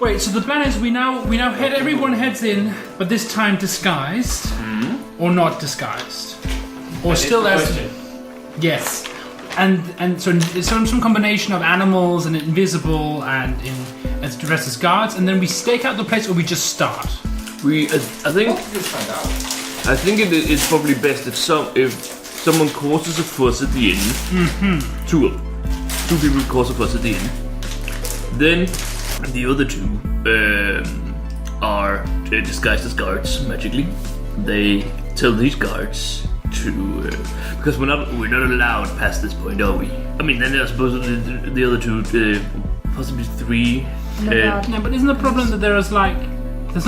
Wait, so the plan is we now head. Everyone heads in, but this time disguised, or not disguised, or still as yes, and so it's some combination of animals and invisible and as dressed as guards, and then we stake out the place, or we just start. I think it's probably best if someone causes a fuss at the inn. Two people cause a fuss at the inn. Then the other two are disguised as guards magically. They tell these guards to because we're not allowed past this point, are we? I mean, then I suppose the other two, possibly three. No, but isn't the problem that there's not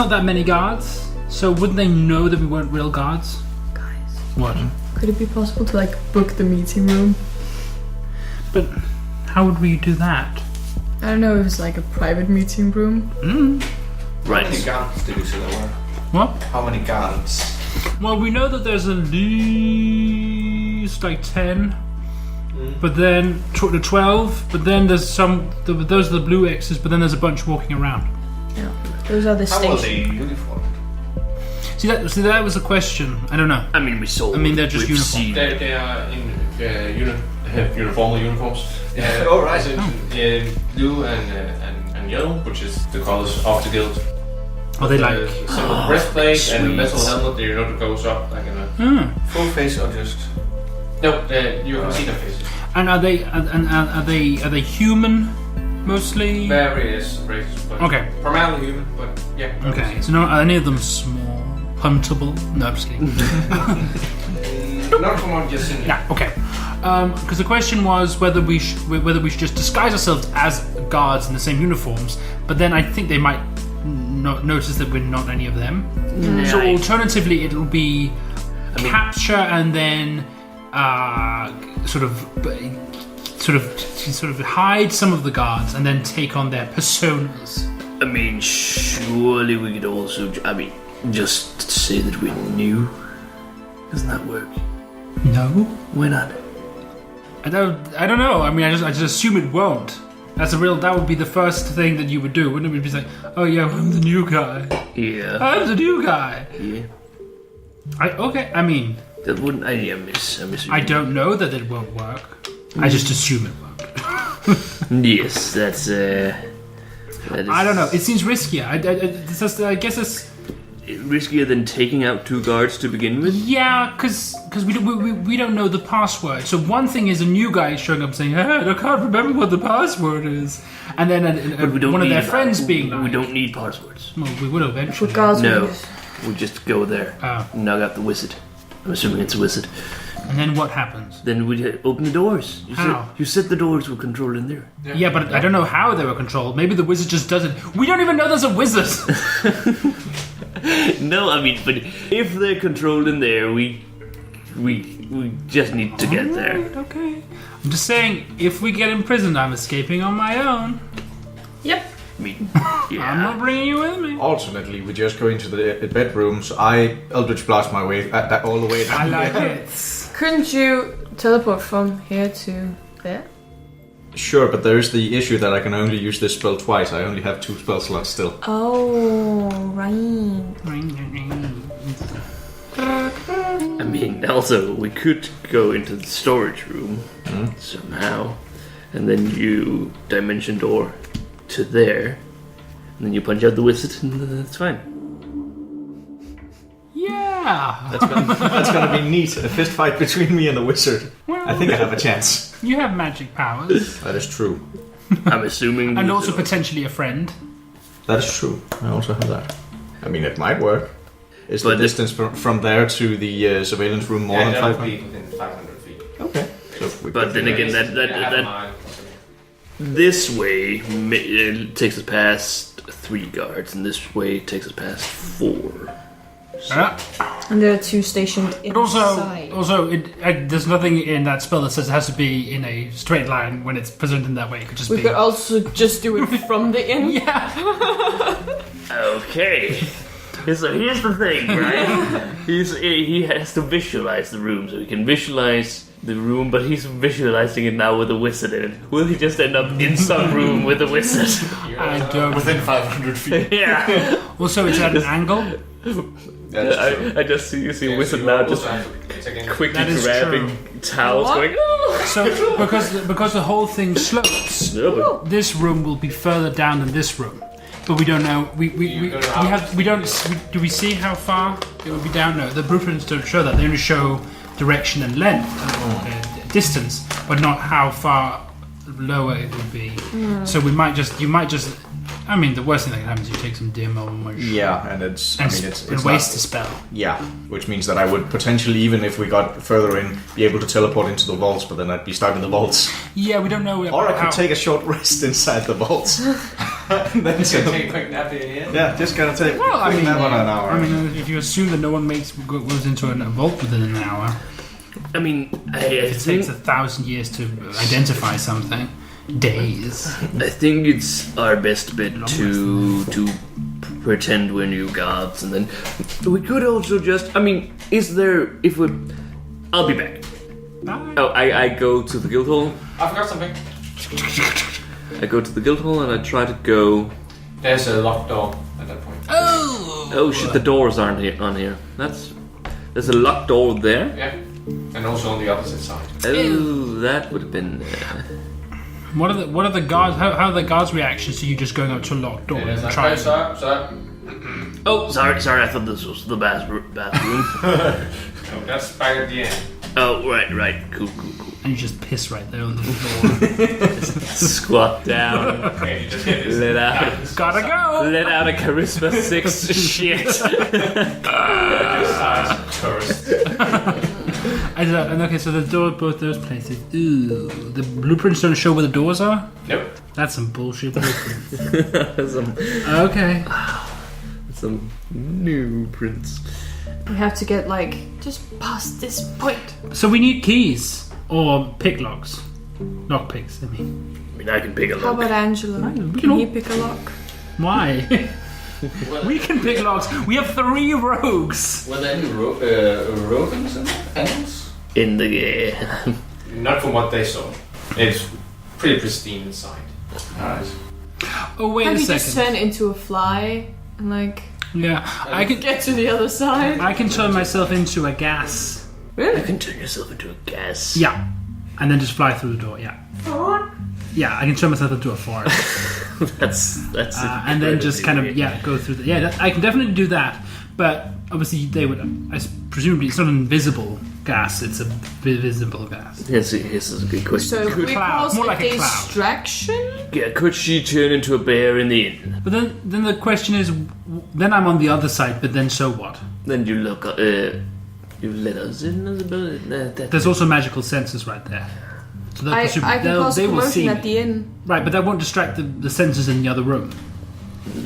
that many guards? So wouldn't they know that we weren't real guards? Guys, what? Could it be possible to book the meeting room? But how would we do that? I don't know if it's a private meeting room. Right. How many guards did you say there were? What? How many guards? Well, we know that there's at least 10, but then 12. But then there's some. Those are the blue X's. But then there's a bunch walking around. Yeah, those are the How are stations. they uniformed? See, that was a question. I don't know. I mean, we saw. I mean, they're just uniform. They are in uniformal uniforms. Oh, right. Blue and yellow, which is the colors of the guild. Are they simple breastplate and a sweet. metal helmet that that goes up in a Full face or just? no. You can see their faces. And are they human mostly? Various races, but Okay. primarily human. But yeah. Okay. So are any of them small, huntable? No, I'm just kidding. Not from what you've seen. Yeah. Okay. Because the question was whether we should just disguise ourselves as guards in the same uniforms, but then I think they might not notice that we're not any of them. So alternatively, it'll be capture and then sort of hide some of the guards and then take on their personas. I mean, surely we could also. I mean, just say that we're new. Doesn't that work? No. Why not? I don't know. I mean, I just assume it won't. That would be the first thing that you would do, wouldn't it? Be like, oh yeah, I'm the new guy. Yeah. I'm the new guy. Yeah. I mean, That wouldn't. I miss. I don't know that it won't work. I just assume it won't. Yes, that is. I don't know. It seems riskier. I guess it's riskier than taking out two guards to begin with. yeah, because we don't know the password. So one thing is a new guy showing up saying, "Hey, I can't remember what the password is," and then one of their friends being like, "We don't need passwords." Well, we will eventually. No, we just go there. Knock out the wizard. I'm assuming it's a wizard. And then what happens? Then we open the doors. You set the doors with control in there. Yeah, but I don't know how they were controlled. Maybe the wizard just does it. We don't even know there's a wizard. No, I mean, but if they're controlled in there, we just need to get there. Okay. I'm just saying, if we get imprisoned, I'm escaping on my own. Yep. I mean, yeah. I'm not bringing you with me. Alternately, we just go into the bedrooms. I Eldritch Blast my way all the way down. I like it. Couldn't you teleport from here to there? Sure, but there is the issue that I can only use this spell twice. I only have 2 spell slots still. Oh, right. I mean, also, we could go into the storage room somehow, and then you dimension door to there, and then you punch out the wizard, and that's fine. Yeah. That's gonna be neat. A fist fight between me and the wizard. Well, I think I have a chance. You have magic powers. That is true. I'm assuming. And also potentially a friend. That is true. I also have that. I mean, it might work. Is But the distance from there to the surveillance room more than 500? Within 500 feet. Okay. So we But then again, that this way it takes us past 3 guards, and this way it takes us past 4. And there are 2 stationed But also, inside. there's nothing in that spell that says it has to be in a straight line when it's presented in that way. It could just We be. could also just do it from the inn. Yeah. Okay. So here's the thing, right? He has to visualize the room, so he can visualize the room, but he's visualizing it now with a wizard in it. Will he just end up in some room with a wizard? I don't. Within 500 feet. Yeah. Also, it's at an angle. I just see a wizard now just quickly That is grabbing towels, What? going. Oh! So because the whole thing slopes, No, but this room will be further down than this room. But we don't know. Do we see how far it would be down? No, the blueprints don't show that. They only show direction and length, distance, but not how far lower it would be. So you might just. I mean, the worst thing that can happen is you take some dim or much. Yeah, and it's waste a spell. Yeah, which means that I would potentially, even if we got further in, be able to teleport into the vaults, but then I'd be stuck in the vaults. Yeah, we don't know. Or I could take a short rest inside the vaults. Then Just gonna take a quick nap in. yeah, just gonna take Well, I a quick mean, nap on an hour. I mean, if you assume that no one goes into a vault within an hour, I mean, it takes 1,000 years to identify something. Days. I think it's our best bet to pretend we're new gods, and then we could also just. I mean, is there? If we, I'll be back. Bye. Oh, I go to the guild hall. I forgot something. I go to the guild hall and I try to go. There's a locked door at that point. Oh shit! The doors aren't here. On here. There's a locked door there. Yeah. And also on the opposite side. Oh, that would have been. What are the guards? How are the guards' reactions to you just going up to a locked door? And And it's like, trying? hey, sir. Oh, sorry. I thought this was the bathroom. No, that's back at the end. Oh, right. Cool. And you just piss right there on the floor. Squat down. Okay, you just get this. Let out. Gotta go. Let out a charisma 6 shit. Tourist. And okay, so the door at both those places. Ooh, the blueprints don't show where the doors are. Nope. That's some bullshit. some Okay. new prints. We have to get just past this point. So we need keys or pick locks, lock picks. I mean, I can pick a How lock. about Angelo? We Can can he all- pick a lock? why? We can pick locks. We have 3 rogues. Were there any rodents in there? Animals? In the Not from what they saw. It's pretty pristine inside. Alright. Oh wait Can't a you second. just turn into a fly and Yeah, I can. get to the other side? I can turn myself into a gas. You Really? can turn yourself into a gas. Yeah, and then just fly through the door. Yeah. Yeah, I can turn myself into a forest. That's And then just kind of go through the I can definitely do that, but obviously they would presumably it's not an invisible gas, it's a visible gas. Here's a good question. So if we Cloud, cause more a like a cloud. distraction? Yeah, could she turn into a bear in the inn? But then the question is, then I'm on the other side, but then so what? Then you look you let us in as a bear. There's also magical sensors right there. So I can cause they will see commotion me. at the inn. Right, but that won't distract the sensors in the other room.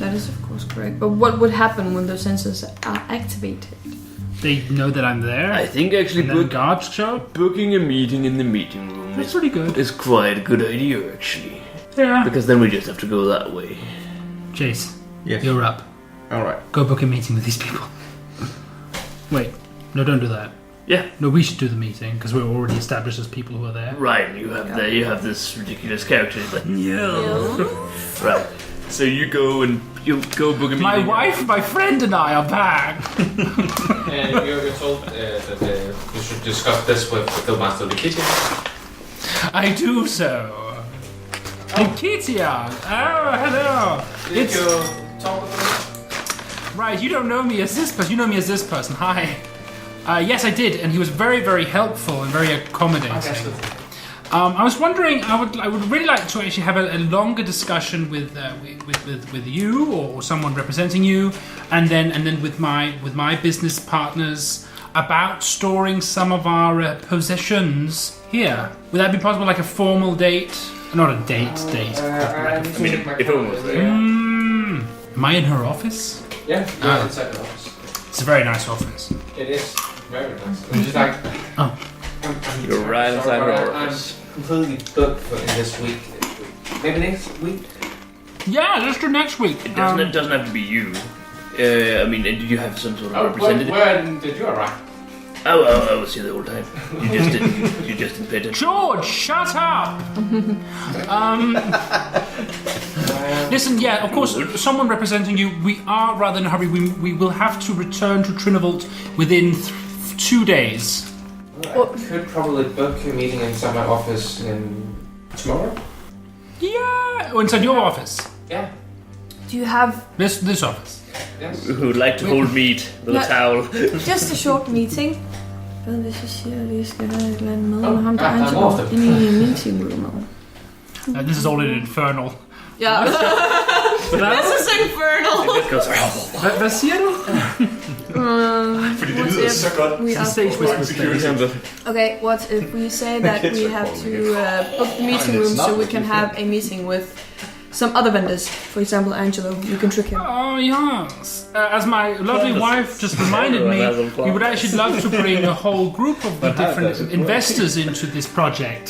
That is of course correct. But what would happen when those sensors are activated? They know that I'm there, I think actually and then guards show up. booking a meeting in the meeting room That's pretty good. is quite a good idea actually. Yeah. Because then we just have to go that way. Chase, Yes. you're up. All right. Go book a meeting with these people. Wait, no, don't do that. Yeah. No, we should do the meeting because we're already established as people who are there. Right, you have this ridiculous character like Right. So you go book a meeting. My wife, my friend, and I are back. And you're told that you should discuss this with the master of the kitchen. I do so. Nikitia! Oh, hello! Did you talk with him? Right, you don't know me as this person. You know me as this person. Hi. Yes, I did, and he was very, very helpful and very accommodating. I was wondering, I would really like to actually have a longer discussion with you or someone representing you, and then with my business partners about storing some of our possessions here. Would that be possible? Like a formal date? Not a date. I mean, if it was there. Am I in her office? Yeah, you're inside the office. It's a very nice office. It is very nice. I'm just like, You're right inside her but office. I'm completely booked for in this week. Maybe next week? Yeah, let's do next week. It doesn't have to be you. I mean, do you have some sort of representative? When did you arrive? I was here the whole time. You just didn't pay attention. George, shut up! Listen, yeah, of course, someone representing you, we are rather in a hurry. We will have to return to Trinavolt within 2 days. I could probably book a meeting inside my office tomorrow. Yeah, or inside your office. Yeah. Do you have This office. Yes. Who would like to hold meat with a towel? just a short meeting? Hvis jeg siger, at vi skal have et eller andet med med ham, der I'm Angelo, off them. inde i meeting room. This is all in Infernal. Ja. This is infernal. Hvad siger du? Fordi det lyder så godt. We are Stage whisper. Okay, what if we say that we have to book the meeting room so we can have a meeting with some other vendors? For example, Angelo, you can trick him. Oh, yes. As my lovely wife just reminded me, we would actually love to bring a whole group of the different investors into this project.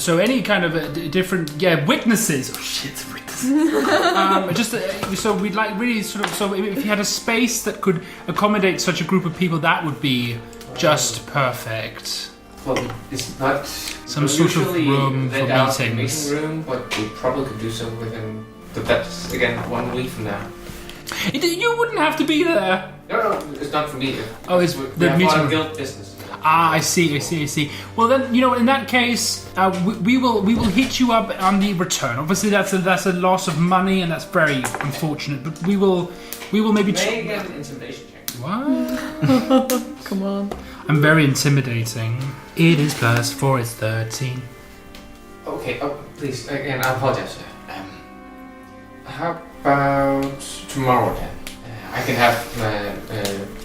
So any kind of different witnesses. Oh shit, witnesses. So we'd like really sort of. So if you had a space that could accommodate such a group of people, that would be just perfect. Well, it's not Some sort of room for meetings. Meeting room, but we probably could do so within. But that's again 1 week from now. You wouldn't have to be there. No, it's not for me. Oh, it's the meeting room. Guild business. I see. Well, then in that case, we will hit you up on the return. Obviously, that's a loss of money, and that's very unfortunate. But we will maybe. May get an intimidation check. What? Come on. I'm very intimidating. It is +4. It's 13. Okay. Oh, please. Again, I apologize. How about tomorrow then? I can have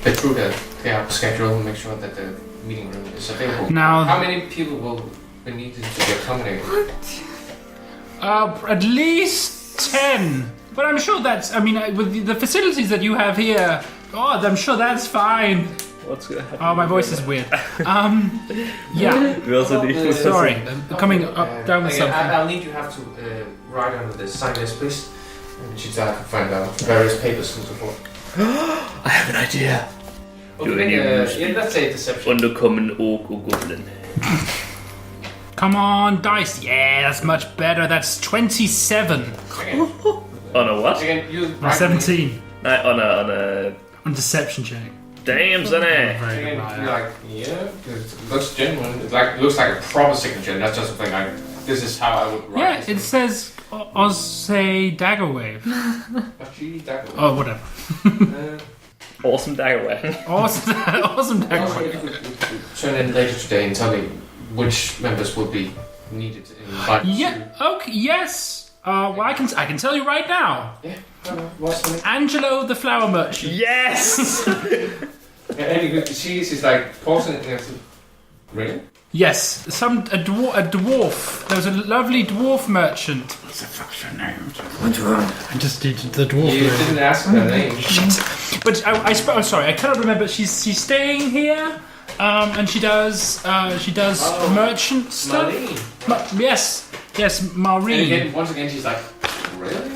Petruda clear up the schedule and make sure that the meeting room is available. Now, how many people will be needed to be accommodated? At least 10. But I'm sure that's. I mean, with the facilities that you have here, I'm sure that's fine. What's gonna happen? Oh, my voice is weird. Yeah. We also need. Sorry, coming up down with Again, something. I'll need you have to write under the sign list, please. And I can find out various papers and so forth. I have an idea. Okay, let's say deception. Undercommon orc or goblin. Come on, dice. Yeah, that's much better. That's 27. Again, On a what? again, you On write 17. On a. On deception check. Damn, sonny. Very Again, good. you're like, yeah, it looks genuine. It looks like a proper signature. That's just something like, this is how I would write. Yeah, it says Osse Daggerwave. Oh, whatever. Awesome dagger weapon. Awesome Daggerwave. You could turn in later today and tell me which members will be needed in Yeah. Okay. Yes. Well, I can tell you right now. Yeah. What's the name? Angelo the flower merchant. Yes. Yeah, she's like pausing it next to. Really? Yes. A dwarf. There was a lovely dwarf merchant. What's the fuck's her name? I just did the dwarf. You didn't ask her name. But I'm sorry, I cannot remember. She's staying here, and she does merchant stuff. Marlene. Yes, Maureen. And again, once again, she's like, really?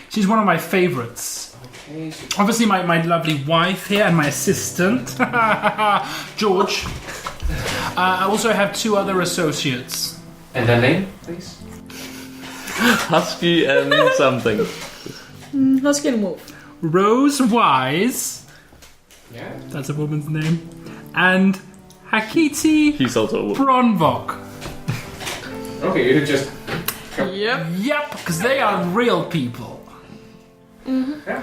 She's one of my favorites. Okay. So Obviously, my lovely wife here and my assistant, George. I also have 2 other associates. and their name, please. Husky and something. Husky and wolf. Rose Wise, Yeah. that's a woman's name, and Hakiti He's also a woman. Bronvok. Okay, you just. Yep. Yep, because they are real people. Yeah.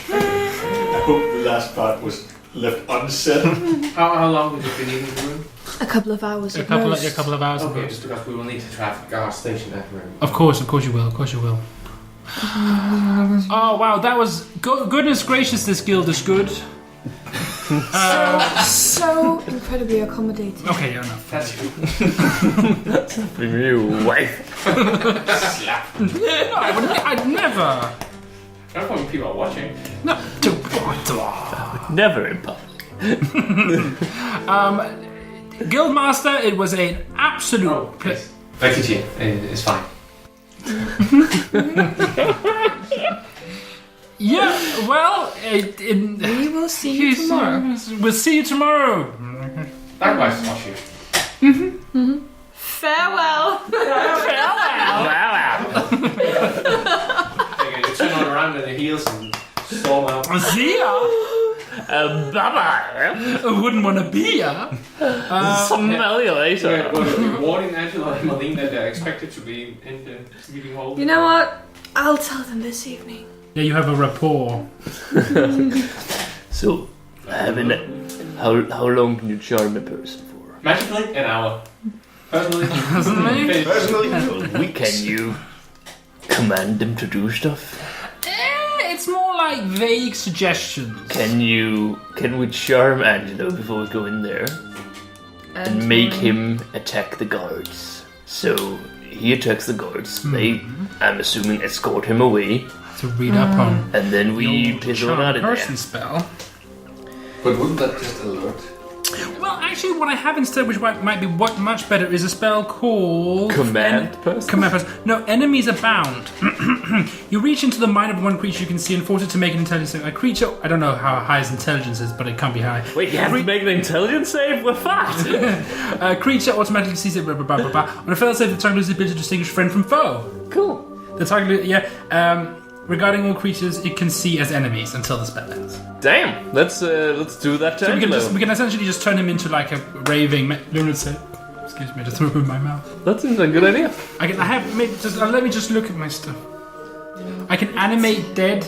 I hope the last part was left unsaid. How long would you be needing the room? A couple of hours. A at couple most. of hours. Okay, just because we will need to traffic our station that room. Of course you will. Oh wow, that was goodness gracious! This guild is good. So incredibly accommodating. Okay, yeah, enough. That's you. Bring you wife. Slap. No, I'd never. Not when people are watching. No. Never in public. Guildmaster, it was an absolute. Oh, please. Like it here. It's fine. Yeah, well, We will see you tomorrow. We'll see you tomorrow. Likewise, Oshi. Farewell. Wow. Okay, you turn on around in the heels and storm out. See ya. Bye-bye. I wouldn't want to be ya. Smell you later. We're warning Angela and Malene that they're expected to be in the meeting hall. You know what? I'll tell them this evening. Yeah, you have a rapport. So, how long can you charm a person for? Magically, an hour. Personally, Can you command them to do stuff? It's more like vague suggestions. Can we charm Angelo before we go in there and make him attack the guards? So he attacks the guards. They, I'm assuming, escort him away, To read up on and then we the piss on charm out of there. person spell. But wouldn't that just alert? Well, actually, what I have instead, which might be much better, is a spell called Command person? Command person. No, enemies are bound. You reach into the mind of one creature you can see and force it to make an intelligence save. A creature, I don't know how high his intelligence is, but it can't be high. Wait, you have to make an intelligence save? We're fucked! A creature automatically sees it. Blah, blah, blah, blah, blah. On a failed save, the target loses the ability to distinguish friend from foe. Cool. The target, regarding all creatures, it can see as enemies until the spell ends. Damn, let's do that to So Angelo. we can essentially just turn him into like a raving lunatic. Excuse me, I just threw up in my mouth. That seems like a good idea. Let me just look at my stuff. I can animate dead.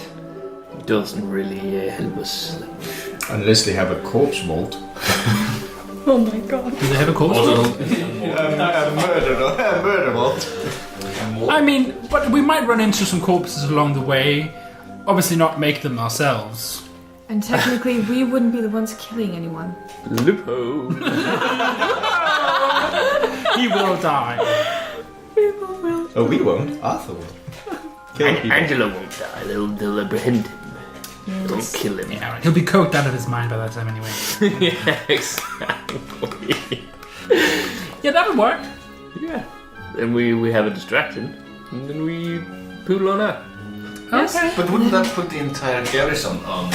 Doesn't really help us. Unless they have a corpse vault. Oh my god. Do they have a corpse? A murder vault. I mean, but we might run into some corpses along the way. Obviously, not make them ourselves. And technically, we wouldn't be the ones killing anyone. Lupo. He will die. Oh, we won't. Arthur will. Kill people. Angelo won't die. They'll apprehend him. Don't kill him. Yeah, he'll be coked out of his mind by that time anyway. Yeah, exactly. Yeah, that would work. Yeah. Then we have a distraction, and then we poodle on out. Okay. But wouldn't that put the entire garrison on?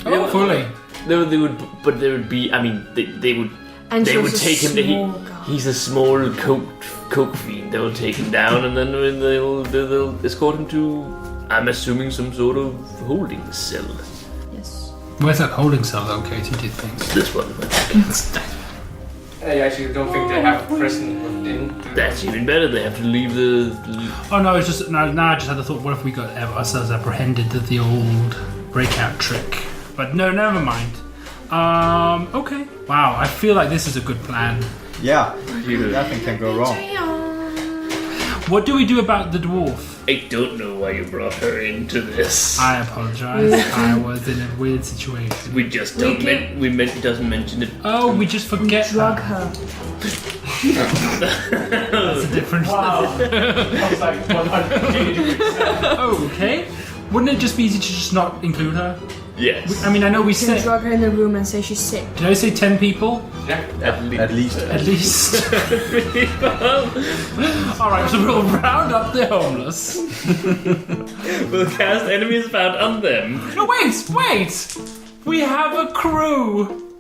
Oh, fully. They would be. I mean, they would. And They she would was a take him. small guy. He's a small coke fiend. They will take him down, and then they'll escort him to. I'm assuming some sort of holding cell. Yes. Where's that holding cell located, do you think? This one. I actually don't think they have prison within. That's even better. They have to leave the. Oh no, it's just now I just had the thought, what if we got ourselves apprehended to the old breakout trick? But no, never mind. Okay. Wow, I feel like this is a good plan. Yeah, nothing can go wrong. What do we do about the dwarf? I don't know why you brought her into this. I apologize. I was in a weird situation. We just don't. Doesn't mention it. Oh, we just forget Drug her. her. That's a different. Okay. Wouldn't it just be easy to just not include her? Yes. I mean, I know we You can said. drug her in the room and say she's sick. Did I say 10 people? At least. At least. At least. Alright, so we'll round up the homeless. We'll cast enemies found on them. No, wait! We have a crew!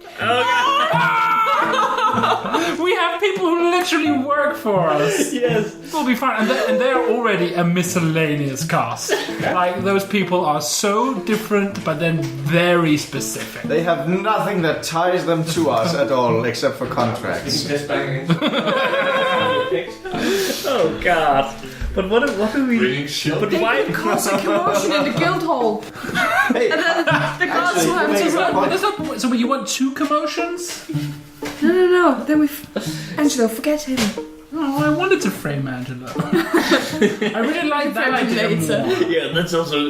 We have people who literally work for us. Yes. We'll be fine. And they're already a miscellaneous cast. Like, those people are so different, but then very specific. They have nothing that ties them to us at all, except for contracts. Oh God. But what do we? Bringing shelter. But why? Cause a commotion in the guild hall. Hey, And then the guards will have to run. That's not, so you want 2 commotions? No. Then Angelo, forget him. Oh, I wanted to frame Angelo. I really like that idea Later. more. Yeah, that's also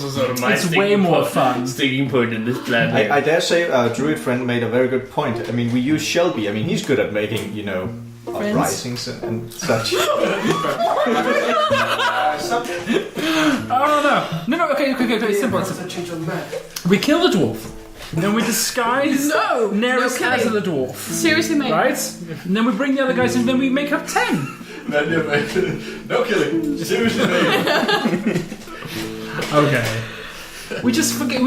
sort of my. It's way more fun. Sticking point in this plan. Here. I dare say Druid friend made a very good point. I mean, we use Shelby. I mean, he's good at making, uprisings and such. Oh, no. Okay, simple. We kill the dwarf. Then we disguise No Neris killing. as the dwarf. Seriously, mate. Right? And then we bring the other guys in, and then we make up 10. No killing. Seriously, mate. Okay. We just forget.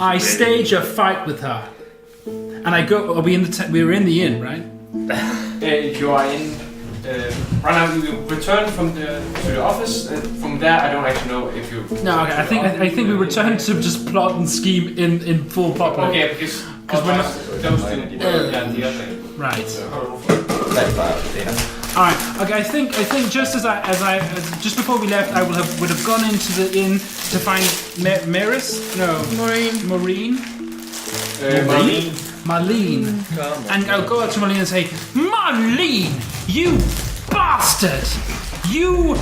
I stage a fight with her, and I go. Are we in the? We were in the inn, right? You are in. Right now, you return to the office. From there, I don't actually know if you. No, okay. I think we returned to just plot and scheme in full public. Okay, because we're not those two. The other thing. Right. All right. Okay. I think just as just before we left, I would have gone into the inn to find Maris. No. Maureen. Marlene. And I'll go up to Marlene and say, Marlene, you bastard! You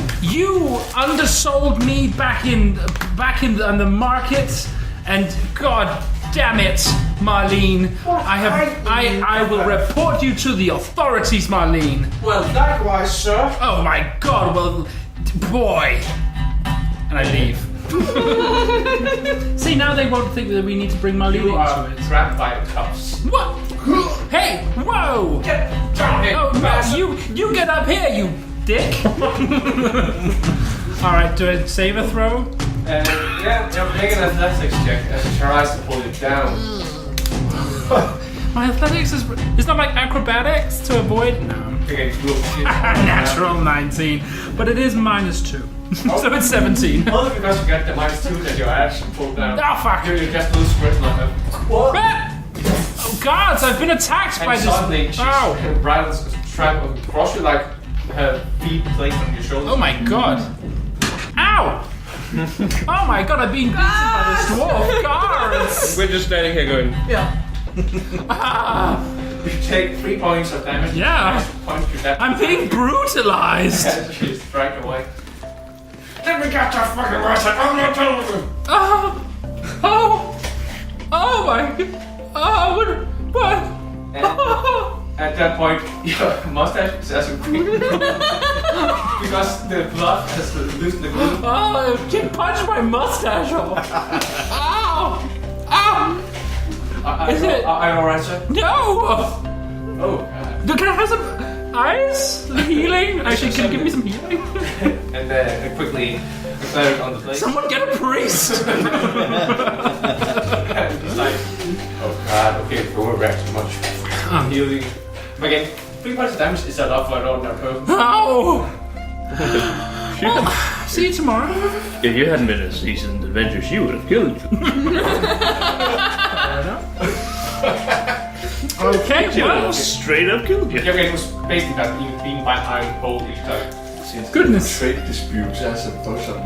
undersold me back in the market, and God damn it, Marlene! I will report you to the authorities, Marlene. Well, likewise, sir. Oh my God! Well, boy. And I leave. See, now they won't think that we need to bring Marlene into it. Trapped by cuffs. What? Hey! Whoa! Get down here! Oh no! You get up here, you dick! All right, do I save a throw? Yeah, make an athletics check as she tries to pull you down. My athletics is not like acrobatics to avoid. No. Okay, Natural 19, but it is -2, so it's 17. Only because you get the -2 that your ass pulled down. Oh fuck! You just lose grip like that. What? Oh gods! I've been attacked by this. Suddenly she's right trap across you, like her feet placed on your shoulders. Oh my god! Ow! Oh my god! I'm being beaten by this dwarf guards. We're just standing here going. Yeah. You take 3 points of damage. Yeah. I'm being brutalized. She's dragged away. Let me get that fucking weapon! I'm not telling you! Oh my god! Oh, what? At that point, your mustache is as a green. Because the blood has loosened the glue. Oh, she punched my mustache off. Ow! Ow! Is it? Are you alright, sir? No! Oh, God. Can I have some ice? Healing? Actually, can you give me some healing? And quickly declare it on the plate. Someone get a priest! It's like, oh God, okay, we won't react too much. Healing. Again, 3 points of damage is a lot for an ordinary person. Oh! Well, see you tomorrow. If you hadn't been a seasoned adventurer, she would have killed you. Okay, She would well. have straight up killed you. Yeah, okay, it was basically that being by iron pole each time. Goodness. Trade disputes as a person.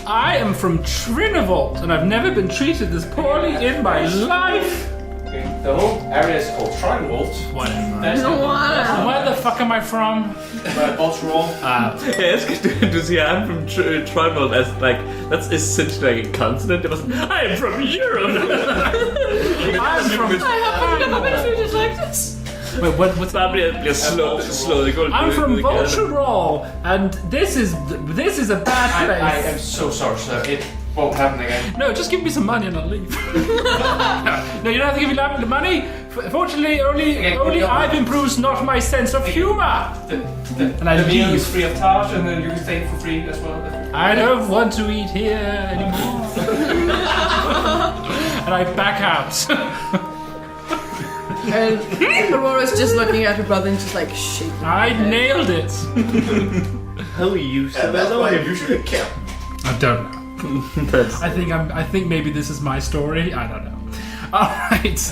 I am from Trinavolt, and I've never been treated this poorly in my life. Okay, the whole area is called Triangle. Whatever. That's Where the fuck am I from? boss roll. Yeah, it's good to see I'm from Tribal as like, that's essentially like a continent. It was, I'm from Europe! I'm from. I haven't been treated like this. Wait, what's that? Slowly going I'm from Volcherol, and this is a bad place. I am so sorry, sir. It won't happen again. No, just give me some money and I'll leave. No, you don't have to give me the money. Fortunately, only I've improved, not my sense of humor. And I the meal leave. is free of charge, and then you can stay for free as well. I don't want to eat here anymore. And I back out. And Aurora's just looking at her brother and just like shaking. I nailed it. How you And that's why you usually kill. I don't know. I think maybe this is my story. I don't know. All right.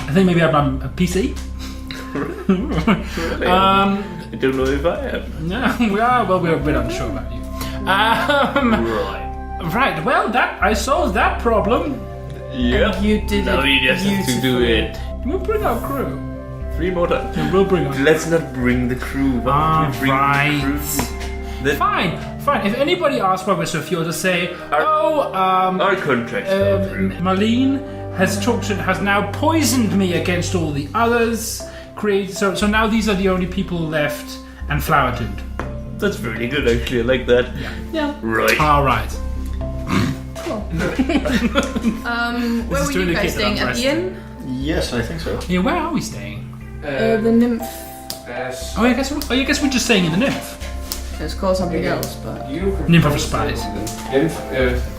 I think maybe I'm a PC. I don't know if I am. No, we're unsure about you. Right. Well, I solved that problem. Yeah. You did Now it. we just have to do it. We'll bring our crew. 3 more times. We'll bring our. Let's not bring the crew. Why don't we bring the crew? Fine. If anybody asks why we're so few, I'll just say, Our contract fell through. Marlene has now poisoned me against all the others. So now these are the only people left, and Flower Dude. That's really good, actually. I like that. Yeah. Right. All right. Cool. Where were you guys staying? At the inn? Yes, I think so. Yeah, where are we staying? The nymph. Oh, I guess we're just staying in the nymph. It's called something else, but You Nymph of Spice. Nymph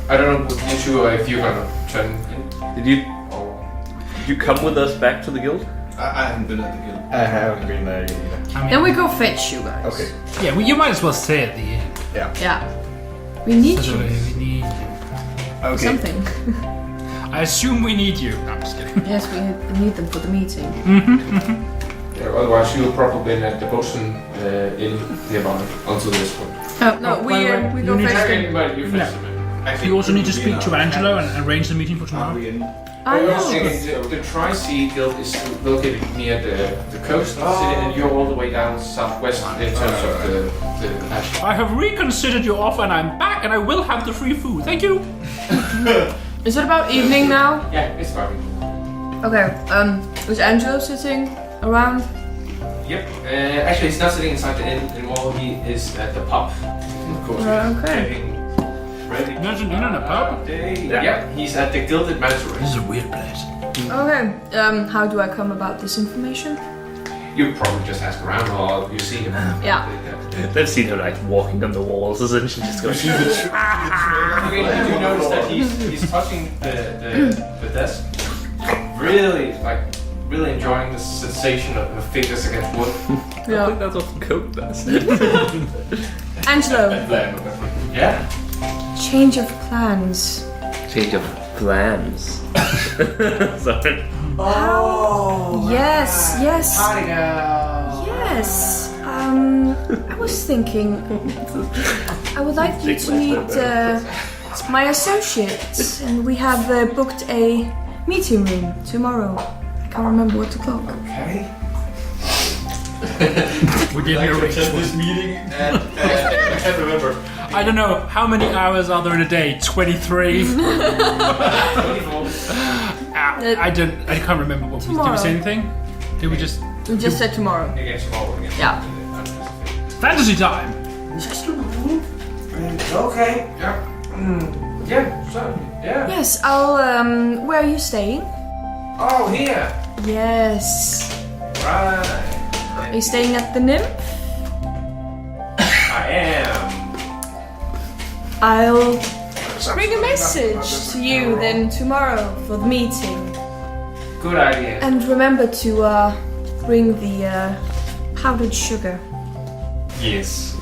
I don't know what you two or if you're gonna turn in. Did you Or... come with us back to the guild? I haven't been at the guild. I haven't been there either. I mean, Then we go fetch you guys. Okay. yeah, well, you might as well stay at the inn. Yeah. We need So you. we need you. Okay. Something. I assume we need you. No, I'm just kidding. Yes, we need them for the meeting. Yeah, otherwise you'll probably been at the Bosun in nearby until this point. Oh, no, Oh, by the way, we you go need to fetch them. But you fetch No. them. You also need to speak to Angelo and arrange the meeting for Are tomorrow. we in? I know. The Tri-Sea Guild is located near the coast of the city, and you're all the way down southwest in terms of the ash. I have reconsidered your offer and I'm back and I will have the free food. Thank you. Is it about evening now? Yeah, it's fine. Okay. Is Angelo sitting around? Yep. Actually, he's not sitting inside the inn anymore. He is at the pub. Of course. Okay. Getting ready. There's an inn and a pub? Yeah, he's at the Gilded Mansory. This is a weird place. Okay. How do I come about this information? You probably just ask around, or you see him. Yeah. They've seen her like walking on the walls, and she just goes. Okay, you notice that he's touching the desk, really enjoying the sensation of the fingers against wood. I Yeah. think that's what the coat does. Angelo, Yeah. change of plans. Change of plans. Sorry. Oh! Yes, yes, Party girl. yes. I was thinking, I would like you to meet my associates, and we have booked a meeting room tomorrow. I can't remember what o'clock. Okay. We didn't arrange this meeting and I can't remember. I don't know, how many hours are there in a day? 23? I can't remember what we did. Did we say anything? Did we just... We just said tomorrow. Against tomorrow again. Yeah. Fantasy time! Okay. Yeah. Yeah. So. Yeah. Yes, I'll. Where are you staying? Oh, here. Yes. Right. Are you staying at the Nymph? I am. I'll bring a message to you then tomorrow for the meeting. Good idea. And remember to bring the powdered sugar. Yes.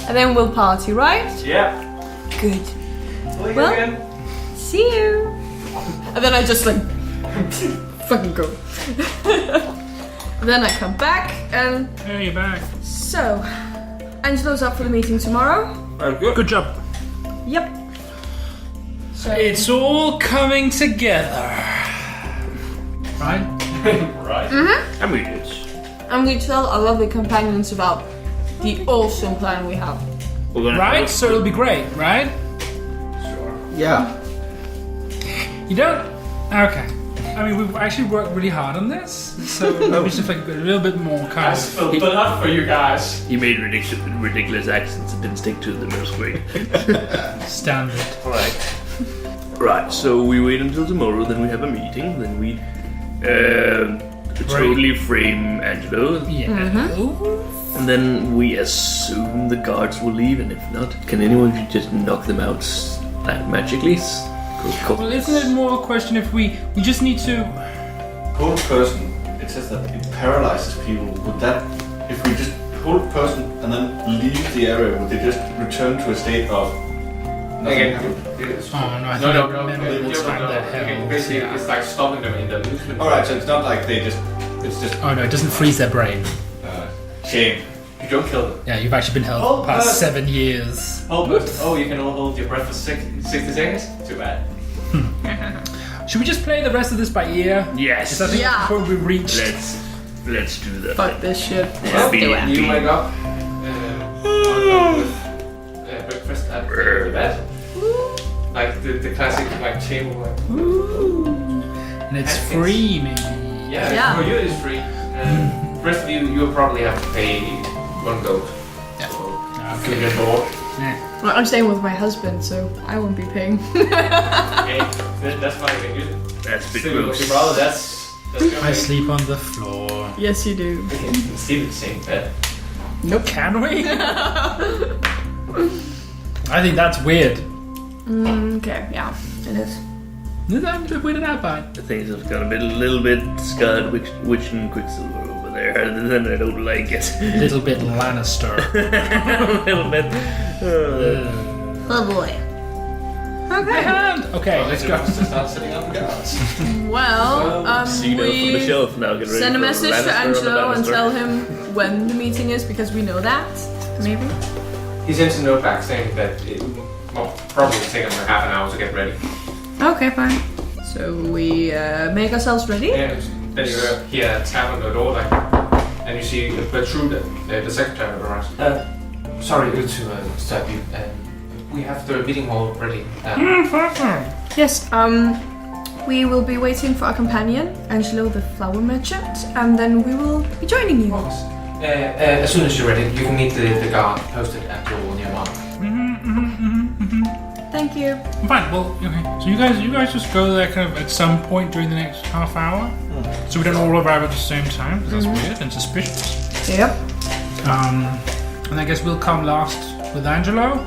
And then we'll party, right? Yeah. Good. Well. Well- See you. And then I just like fucking go. And then I come back and Hey, you're back. so Angelo's up for the meeting tomorrow. Good job. Yep. So It's all coming together. Right? Right. I mean, it's. I'm going to tell our lovely companions about the awesome plan we have. We're gonna Right? So it'll be great, right? Yeah. You don't? Okay. I mean, we've actually worked really hard on this, so maybe just like a little bit more kind I of spilled blood for you guys. He made ridiculous accents and didn't stick to the middle grade. standard. Right. Right, so we wait until tomorrow, then we have a meeting, then we totally frame Angelo, Yeah. and then we assume the guards will leave, and if not, can anyone just knock them out magically? Well, isn't it more a question if we just need to... Hold person, it says that it paralyzes people. Would that, if we just hold person and then leave the area, would they just return to a state of nothing Again. happened? Oh no, I think No. memory will time the hell. Basically, Yeah. it's like stopping them in the movement. Alright, so it's not like they just, it's just, Oh no, it doesn't freeze their brain. shame. You don't kill them. Yeah, you've actually been held for the past 7 years. Hold person. Oh, you can all hold your breath for 60 seconds? Too bad. Should we just play the rest of this by ear? Yes. Is that the Yeah. point we reached? Let's do that. Fuck this shit. Yeah, Let's do it. You wake up with breakfast at the bed. Like the classic like table. Like, And it's free, maybe. Yeah. for you it's free. The rest of you'll probably have to pay one goat. Yeah. So, Okay. you get bored. Yeah. Well, I'm staying with my husband, so I won't be paying. Okay, that's fine. That's a bit Sleep with gross. your brother, that's I sleep on the floor. Yes, you do. We can sleep in the same bed. Can we? I think that's weird. Okay, yeah, it is. We're not bad. The things have gone a little bit scarred witch and Quicksilver over there, and I don't like it. A little bit Lannister. A little bit. Oh boy. Okay. Okay, let's go. To start setting up guards. Well, See from the we shelf now. Get ready send a for message to Lannister on the Angelo and Lannister. tell him when the meeting is because we know that. Maybe. He sends a note back saying that it will probably take him half an hour to get ready. Okay, fine. So we make ourselves ready. And then you hear a tap on the door, like, and you see Bertrude, the secretary, arrives. Sorry to disturb you. We have the meeting hall ready. Yes. We will be waiting for our companion, Angelo, the flower merchant, and then we will be joining you. As soon as you're ready, you can meet the guard posted at your near mark. Thank you. Fine. Well, okay. So you guys just go there kind of at some point during the next half hour, so we don't all arrive at the same time. 'Cause that's weird and suspicious. Yep. And I guess we'll come last with Angelo.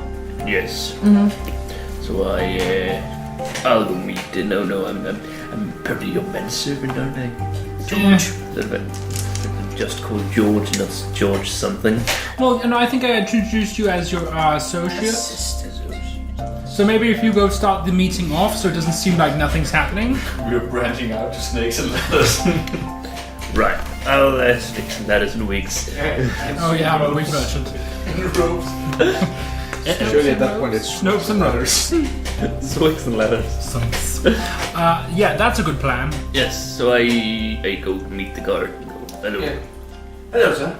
Yes. So I'll go meet. No, I'm probably your manservant, aren't I? George. Just called George, not George something. Well, I think I introduced you as your associate. So maybe if you go start the meeting off, so it doesn't seem like nothing's happening. We're branching out to snakes and ladders. Right. I'll stick some ladders and wigs. Oh yeah, I'm a wig merchant. And ropes. Surely at that point it's Snopes and rudders. Wigs and ladders. Yeah, that's a good plan. Yes. So I go meet the guard. Hello. Yeah. Hello, sir.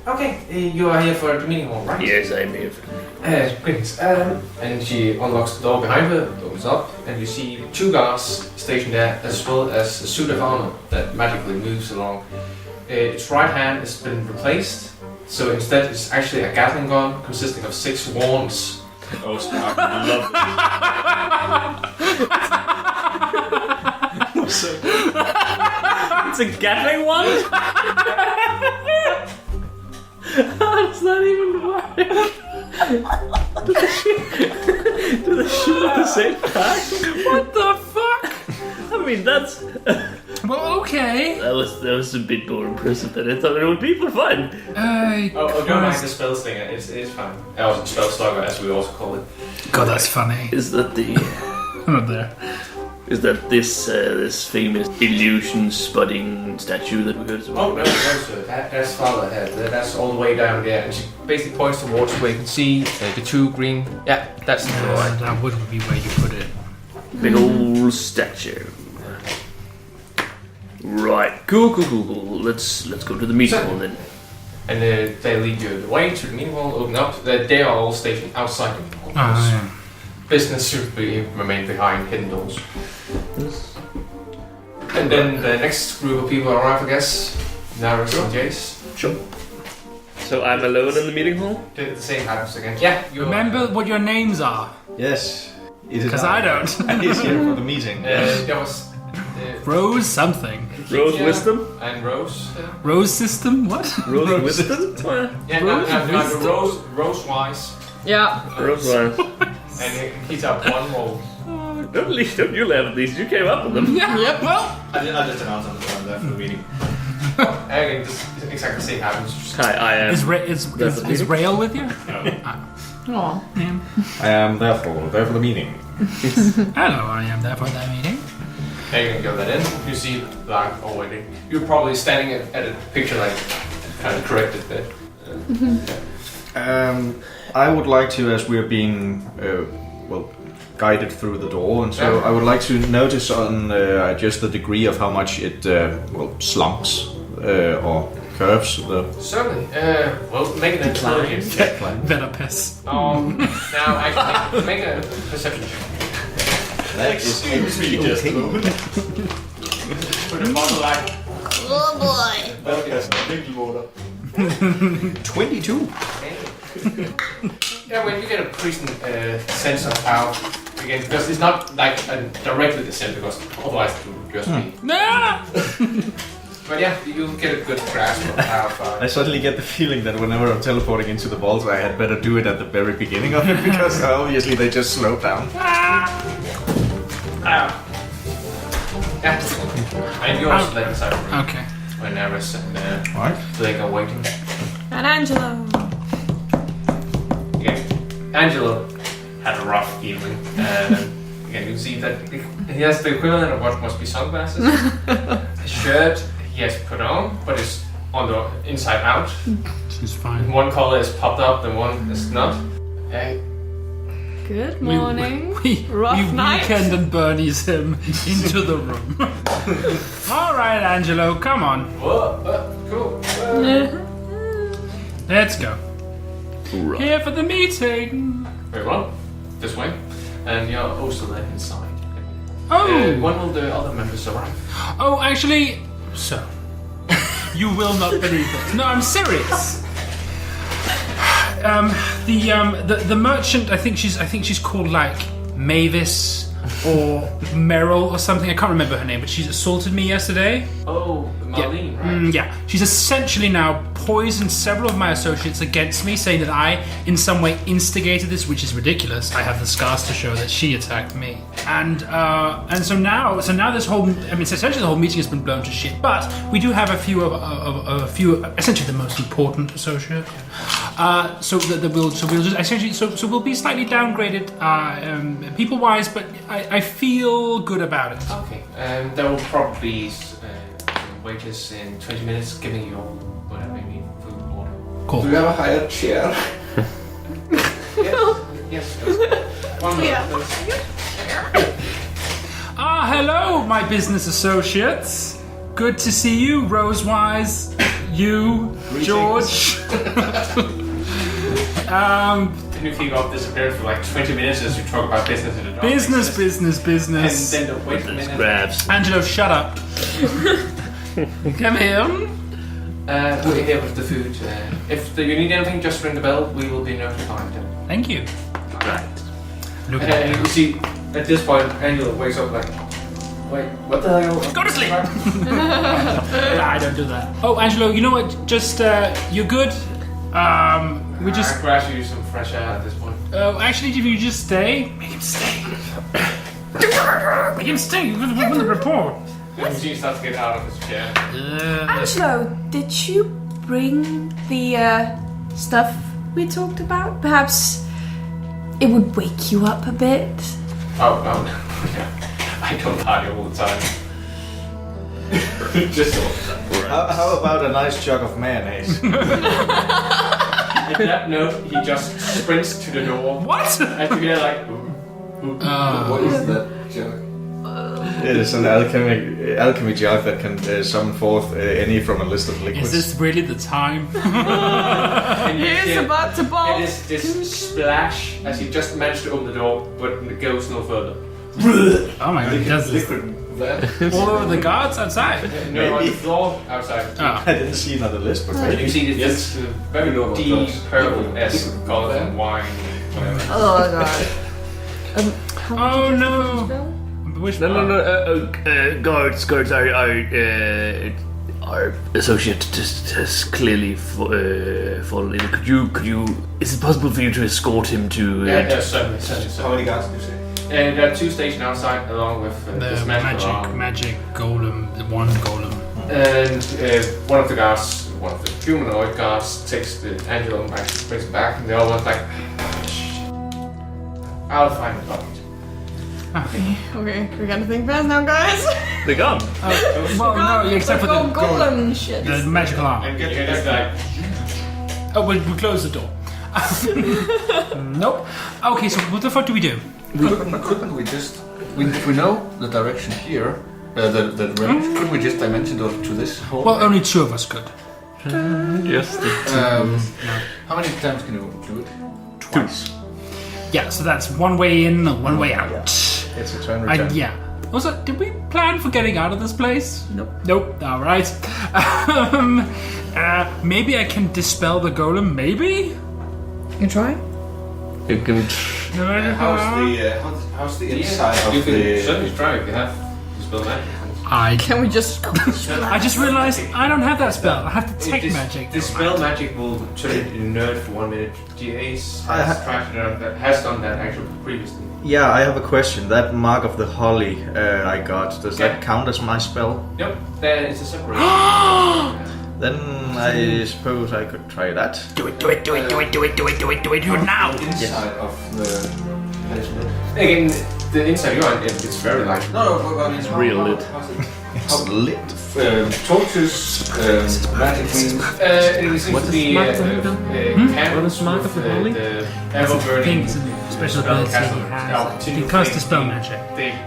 Okay. You are here for the meeting hall, right? Yes, I'm here for the meeting. Greetings. And she unlocks the door behind her, opens up, and you see 2 guards stationed there, as well as a suit of armor that magically moves along. Its right hand has been replaced, so instead it's actually a Gatling gun consisting of 6 wands. Oh, Stark, I love It's a Gatling one? It's not even right. Do they shoot at the same time? What the fuck? I mean, that's... Well, okay. That was a bit more impressive than I thought it would be, but fine. Don't mind the spell slinger, it's fine. Or spell slugger, as we also call it. God, that's funny. Is that the... I'm not there. Is that this famous illusion spotting statue that we heard about? Oh, no, sir. That's Father Head. That's all the way down there. And she basically points towards where you can see the 2 green. Yeah, that's the door. That would be where you put it. Big old statue. Right, cool. Let's go to the meeting hall then. And they lead you the way to the meeting hall, open up. They are all stationed outside the meeting hall. Yeah. Business should remain behind hidden doors. And then the next group of people arrive, I guess. Naris and Jace. Sure. So I'm alone in the meeting hall? The same happens again. Yeah, you Remember what your names are, Yes. because I don't. And he's here for the meeting. there was Rose something. Rose Kikya Wisdom? and Rose. Rose system? What? Rose Wisdom? Yeah, Rose Wise. Yeah. Rose Wise. And he's up one roll. Don't you laugh at these, you came up with them. Yeah. Yep. Well. I'll just announce on the front there for the meeting. Again, this exactly the same happens. Hi, I am. Is Rail with you? Aw. I am there for the meeting. Hello, I am there for that meeting. And you can go that in. You see like already. You're probably standing at a picture like kind of corrected there. I would like to, as we're being guided through the door, and so I would like to notice on just the degree of how much it slumps or curves. Certainly. Well, make an intelligence check. Better piss. Now, actually, make a perception check. Excuse me, just a moment. Put a bottle like. Oh boy. That has a big water. 22. Yeah, when you get a decent sense of how, again, because it's not like a directly descent, because otherwise it would just be. Nah! But yeah, you'll get a good grasp of how far. I suddenly get the feeling that whenever I'm teleporting into the vault, I had better do it at the very beginning of it because obviously they just slow down. Yeah. And you also let inside the room. Okay. When Eris and Right. Blake are waiting. And Angelo. Again, Angelo had a rough evening. Again, you see that he has the equivalent of what must be sunglasses. A shirt he has put on, but it's on the inside out. She's fine. One collar is popped up, and one is not. Good morning. We Rough night. Weekend and Bernie's him into the room. All right, Angelo, come on. Cool. Let's go. Right. Here for the meeting. Very well. This way. And you're also let inside. Oh. When will the other members arrive? Oh, actually, so you will not believe it. No, I'm serious. The merchant, I think she's called like Mavis or Meryl or something. I can't remember her name, but she's assaulted me yesterday. Oh, Marlene, right? Yeah, she's essentially now poisoned several of my associates against me, saying that I, in some way, instigated this, which is ridiculous. I have the scars to show that she attacked me, and so now this whole, essentially the whole meeting has been blown to shit. But we do have a few essentially the most important associate. So we'll be slightly downgraded, people-wise, but I feel good about it. Okay, there will probably be waiters in 20 minutes giving you whatever you need, food, water. Cool. Do you have a higher chair? Yes. One minute, please. Hello, my business associates. Good to see you, Rosewise. You, George. Can you keep up this appearance for like 20 minutes as you talk about business in the dark? Business. And then wait a minute. Grabs. Angelo, shut up. Come here. We're here with the food. If you need anything, just ring the bell. We will be notified. Thank you. Right. Look And you see, at this point, Angelo wakes up like, wait, what the hell? Go to sleep. I don't do that. Oh, Angelo, you know what? Just you're good. We just. I crash you some fresh air at this point. Actually, if you just stay, make him stay. Make him stay. You're gonna win the report. You see, he starts to get out of his chair. Angelo, did you bring the stuff we talked about? Perhaps it would wake you up a bit. Oh, no. I don't party all the time. Just How about a nice jug of mayonnaise? In that note, he just sprints to the door. What? And you hear like, What is that joke? It is an alchemy jug that can summon forth any from a list of liquids. Is this really the time? and you He's hear, about to bolt. it is this splash as he just managed to open the door, but it goes no further. Oh my god, he does this Liquid that. all over the guards outside. No, on the Maybe. floor outside. Oh. I didn't see it on the list, but And maybe. you see this very You know about deep drugs. purple-esque color from wine. Whatever. Oh god. Oh no. Which No. Guards. Our associate has clearly fallen ill. Could you? Is it possible for you to escort him to? Certainly. How many guards do you say? And there are two stationed outside, along with the this magic magic golem, the one golem. And one of the guards, one of the humanoid guards, takes the Angelo back, brings it back, and the other one's like, I'll find the bucket. Okay, we gotta think fast now, guys. The gun. Well, no, except for the goblin shit. the magical arm. And it's like, Oh, we close the door. Nope. Okay, so what the fuck do we do? Couldn't we just... If we know the direction here, the range, couldn't we just dimension to this whole... Well, only two of us could. Yes. How many times can you do it? Twice. Yeah, so that's one way in, one way out. It's a turn return. And yeah. Also, did we plan for getting out of this place? Nope. All right. Maybe I can dispel the golem. Maybe. You can try. You can. How's the inside you of can the... certainly try if you have dispel magic. Can we just... I just realized I don't have that spell. I have detect magic. This spell magic will turn it inert for 1 minute. GAs I has done that actually previously. Yeah, I have a question. That Mark of the Holly I got, does that count as my spell? Nope, that is a separate. Then I suppose I could try that. Do it now! Inside of the placement. Again, the inside you are, it's very light. No, it's Real lit. It's lit. Torches, magic means. It seems What to is be Mark of the Holy? candles What is Mark of the Holy? The ever-burning Things and special abilities he has. He can cast dispel magic.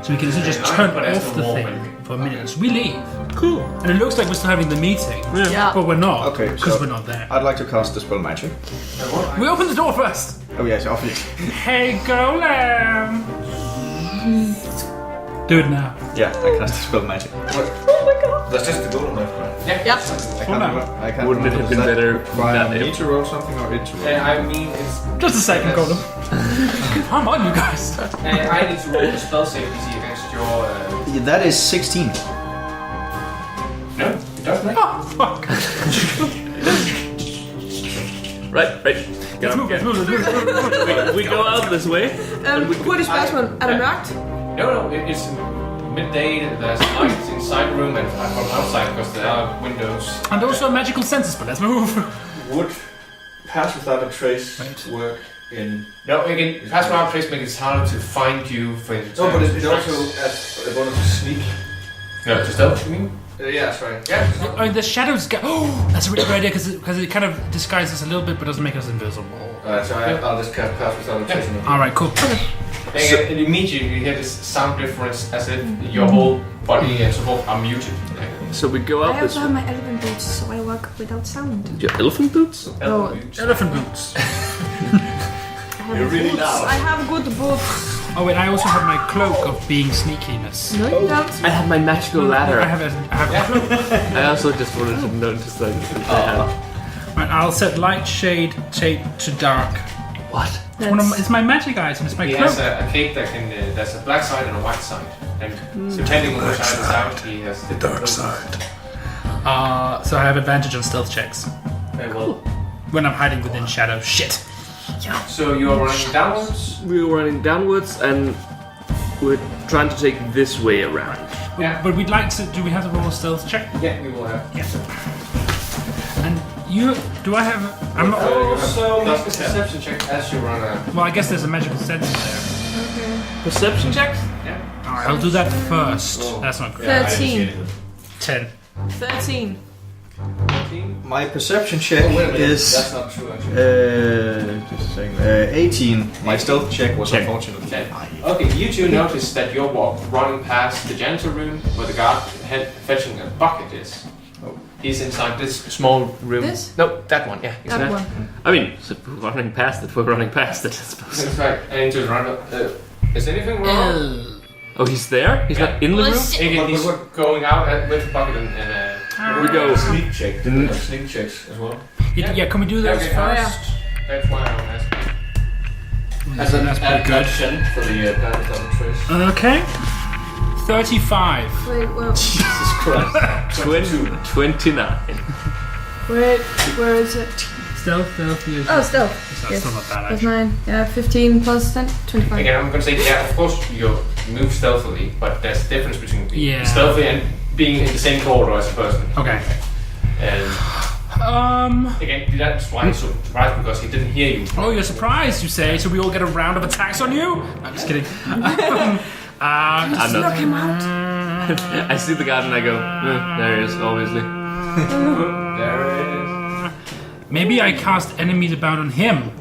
So we can just turn off the thing for a minute. So we leave. Cool. And it looks like we're still having the meeting. Yeah. But we're not. Okay, Because so- we're not there. I'd like to cast Dispel Magic. We open the door first. Oh yes, obviously. Hey, Golem. Do it now. Yeah, I cast Dispel Magic. That's just the golden knife, right? Yep. I can't Wouldn't it have been better Do I than need if... to roll something or it to roll? I mean, it's. Just a second, Golem. Come on, you guys. I need to roll a spell save DC against your. That is 16. No, it doesn't. Oh, fuck. Right. Let's move. We go out this way. Hurtigt spørgsmål. Er der mørkt? No, it's midday. There's lights inside the room and from outside because there are windows. And also magical senses, but let's move. Would pass without a trace Right. work in... No, again, pass without trace makes it harder to find you for. No, but it also adds a bonus to sneak. No, to stealth. You mean? Yeah, that's right. Yeah. Oh, the shadows go. Oh, that's a really good idea because it kind of disguises us a little bit, but doesn't make us invisible. Alright, so I'll just cast pass without a trace. All right, cool. And immediately you hear this sound difference as if your whole body and so forth are muted. So we go I out this also have way. my elephant boots, so I walk without sound. Your elephant boots? Oh, Elephant boots. I have You're really boots. loud. I have good boots. Oh wait, I also have my cloak of being sneakiness. No, you don't. I have my magical ladder. I have a cloak. I also just wanted to notice that I have. Right, I'll set light shade tape to dark. What? It's my magic item. It's my He cloak. has a cape that can. There's a black side and a white side, and depending on which side is out, he has the dark side. So I have advantage on stealth checks Very well. when I'm hiding within shadow. Shit. So you are running downwards. We were running downwards and we're trying to take this way around. Yeah. But we'd like to. Do we have to roll a stealth check? Yeah, we will have. Yes. And you? Do I have? I'm not. Also, make a perception check as you run a. Well, I guess there's a magical sense there. Perception checks? Yeah. Alright, I'll do that first. That's not good. 13. 10. 13. My perception check Oh, wait a minute. is That's not true, actually. just a second. 18. My stealth check was unfortunately. Okay, you two notice that you're running past the janitor room where the guard fetching a bucket is. Oh. He's inside this small room. This? No, that one. Yeah, That one. I mean, so we're running past it, we're running past it, I suppose. That's right. And into the round. Is anything wrong? Oh, he's there? He's not in the room? Again, he's going out with the bucket and We go. Sneak check. Didn't have sneak checks as well. Yeah, can we do this Okay. first? That's why I'm asking. As an That's pretty good. action for the pass without a trace. Okay. 35. Wait, well, Jesus Christ. 29. wait, where is it? Stealth. Yes. Oh, stealth. That's Yes. still not bad, That's actually. 9. Yeah, 15 plus 10, 25. Again, I'm gonna say, yeah, of course you move stealthily, but there's a difference between being Yeah. stealthy and being in the same corridor as a person. Okay. And again, that's why I'm so surprised because he didn't hear you. Oh, you're surprised, you say? So we all get a round of attacks on you? No, I'm just kidding. I'm not. Knock him out. I see the guard and I go, there he is, obviously. There it is. Maybe I cast enemies abound on him.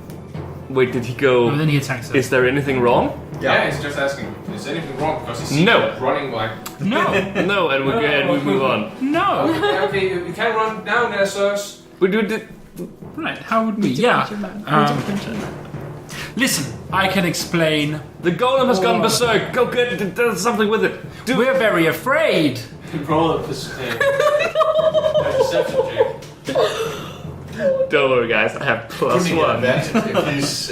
Wait, did he go? And then he attacks us. Is there anything wrong? Yeah, he's just asking, is anything wrong? Because he's No. running like. No. No, and we go ahead, we move on. No. Okay, you can't run down there, sirs. We do it. Right, how would we? Yeah. Listen, I can explain. The golem has gone berserk. Go get it. Do something with it. We're very afraid. Roll a perception check. Don't worry, guys. I have plus Putting one. advantage if he's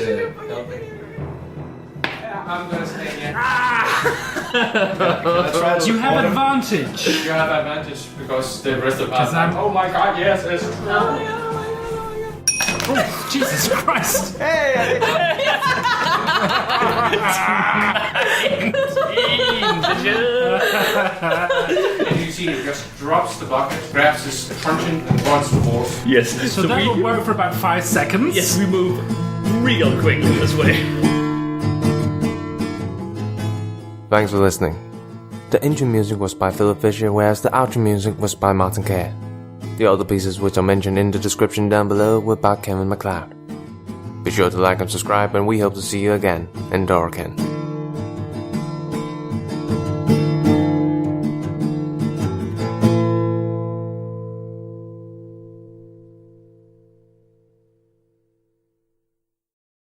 helping. Yeah, I'm gonna stay here. You have advantage. You have advantage because the rest of us. Because I'm- Oh my god, yes, it's. Oh, Jesus Christ! And you see he just drops the bucket, grabs his truncheon, and runs towards. Yes. So that will work for about 5 seconds. Yes, we move real quick this way. Thanks for listening. The intro music was by Philip Fischer, whereas the outro music was by Martin Kerr. The other pieces which are mentioned in the description down below were by Kevin MacLeod. Be sure to like and subscribe, and we hope to see you again in Dorkin.